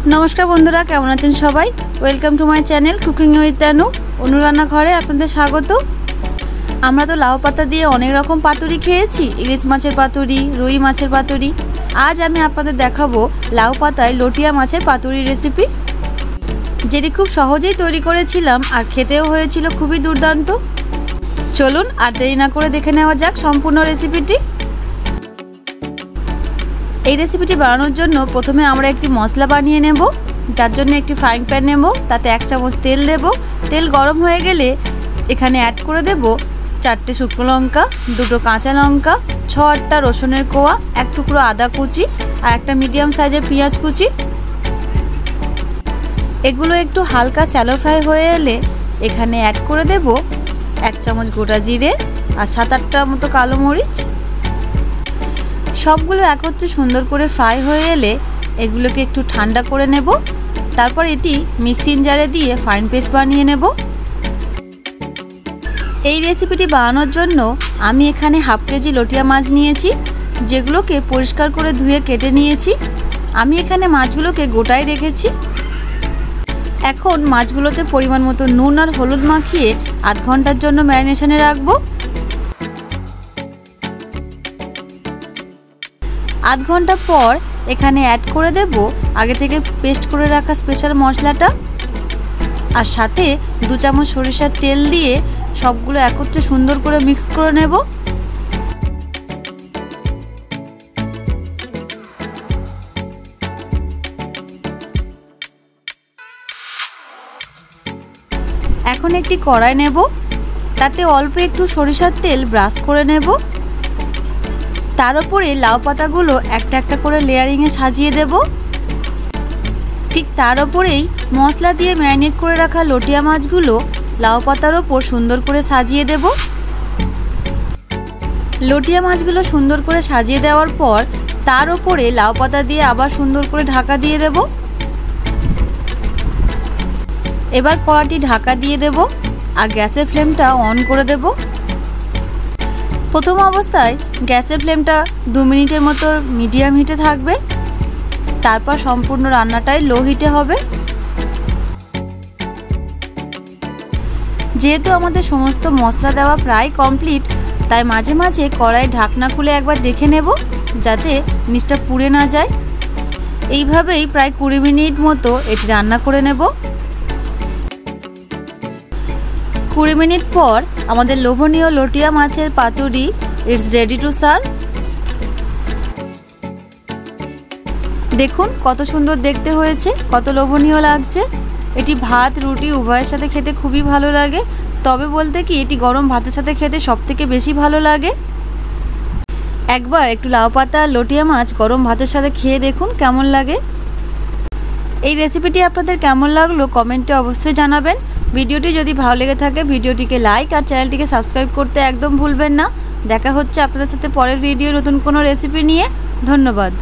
नमस्कार बंधुरा केमन आছেন सबाई welcome to my channel cooking with Tanu Anu রান্নাঘরে আপনাদের স্বাগত। আমরা তো লাউ পাতা দিয়ে অনেক রকম পাতুরি খেয়েছি, ইলিশ মাছের পাতুরি, রুই মাছের পাতুরি। আজ আমি আপনাদের দেখাবো লাউ পাতায় লটিয়া মাছের পাতুরি রেসিপি, যেটি খুব সহজেই তৈরি করেছিলাম আর খেতেও হয়েছিল খুবই দুর্দান্ত। চলুন আর দেরি না করে দেখে নেওয়া যাক সম্পূর্ণ রেসিপিটি। এই রেসিপিটি বানানোর জন্য প্রথমে আমরা একটি মশলা বানিয়ে নেব। যার জন্য একটি ফ্রাইং প্যান নেব, তাতে 1 চামচ তেল দেব। তেল গরম হয়ে গেলে এখানে অ্যাড করে দেব 4টে শুকনো লঙ্কা, 2টো কাঁচা লঙ্কা, 6-8টা রসুনের কোয়া, 1 টুকরো আদা কুচি আর একটা মিডিয়াম সাইজের পেঁয়াজ কুচি। এগুলো একটু হালকা শ্যালো ফ্রাই হয়ে এলে এখানে অ্যাড করে দেব 1 চামচ গোটা জিরে আর 7-8টা মতো কালো মরিচ। সবগুলো একত্রে সুন্দর করে ফ্রাই হয়ে এলে এগুলোকে একটু ঠান্ডা করে নেব। তারপর এটি মিক্সিং জারে দিয়ে ফাইন পেস্ট বানিয়ে নেব। এই রেসিপিটি বানানোর জন্য আমি এখানে হাফ কেজি লটিয়া মাছ নিয়েছি, যেগুলোকে পরিষ্কার করে ধুয়ে কেটে নিয়েছি। আমি এখানে মাছগুলোকে গোটায় রেখেছি। এখন মাছগুলোতে পরিমাণ মতো নুন আর হলুদ মাখিয়ে আধ ঘন্টার জন্য ম্যারিনেশনে রাখবো। আধ ঘন্টা পর এখানে অ্যাড করে দেব আগে থেকে পেস্ট করে রাখা স্পেশাল মশলাটা, আর সাথে 2 চামচ সরিষার তেল দিয়ে সবগুলো একত্রে সুন্দর করে মিক্স করে নেব। এখন একটি কড়াই নেব, তাতে অল্প একটু সরিষার তেল ব্রাশ করে নেব। তার উপরে লাউ পাতাগুলো একটা একটা করে লেয়ারিংয়ে সাজিয়ে দেব। ঠিক তার উপরেই মশলা দিয়ে ম্যারিনেট করে রাখা লটিয়া মাছগুলো লাউ পাতার ওপর সুন্দর করে সাজিয়ে দেব। লটিয়া মাছগুলো সুন্দর করে সাজিয়ে দেওয়ার পর তার উপরে লাউ পাতা দিয়ে আবার সুন্দর করে ঢাকা দিয়ে দেব। এবার কড়াটি ঢাকা দিয়ে দেব আর গ্যাসের ফ্লেমটা অন করে দেব। প্রথম অবস্থায় গ্যাসের ফ্লেমটা 2 মিনিটের মতো মিডিয়াম হিটে থাকবে, তারপর সম্পূর্ণ রান্নাটাই লো হিটে হবে। যেহেতু আমাদের সমস্ত মশলা দেওয়া প্রায় কমপ্লিট, তাই মাঝে মাঝে কড়াই ঢাকনা খুলে একবার দেখে নেব যাতে নিচটা পুড়ে না যায়। এইভাবেই প্রায় 20 মিনিট মতো এটি রান্না করে নেব। 20 মিনিট পর আমাদের লোভনীয় লটিয়া মাছের পাতুরি ইটস রেডি টু সার্ভ। দেখুন কত সুন্দর দেখতে হয়েছে, কত লোভনীয় লাগছে। এটি ভাত রুটি উভয়ের সাথে খেতে খুবই ভালো লাগে, তবে বলতে কি এটি গরম ভাতের সাথে খেতে সবথেকে বেশি ভালো লাগে। একবার একটু লাউ পাতা লটিয়া মাছ গরম ভাতের সাথে খেয়ে দেখুন কেমন লাগে। এই রেসিপিটি আপনাদের কেমন লাগলো কমেন্টে অবশ্যই জানাবেন। ভিডিওটি যদি ভালো লেগে থাকে ভিডিওটিকে লাইক আর চ্যানেলটিকে সাবস্ক্রাইব করতে একদম ভুলবেন না। দেখা হচ্ছে আপনাদের সাথে পরের ভিডিও নতুন কোনো রেসিপি নিয়ে। ধন্যবাদ।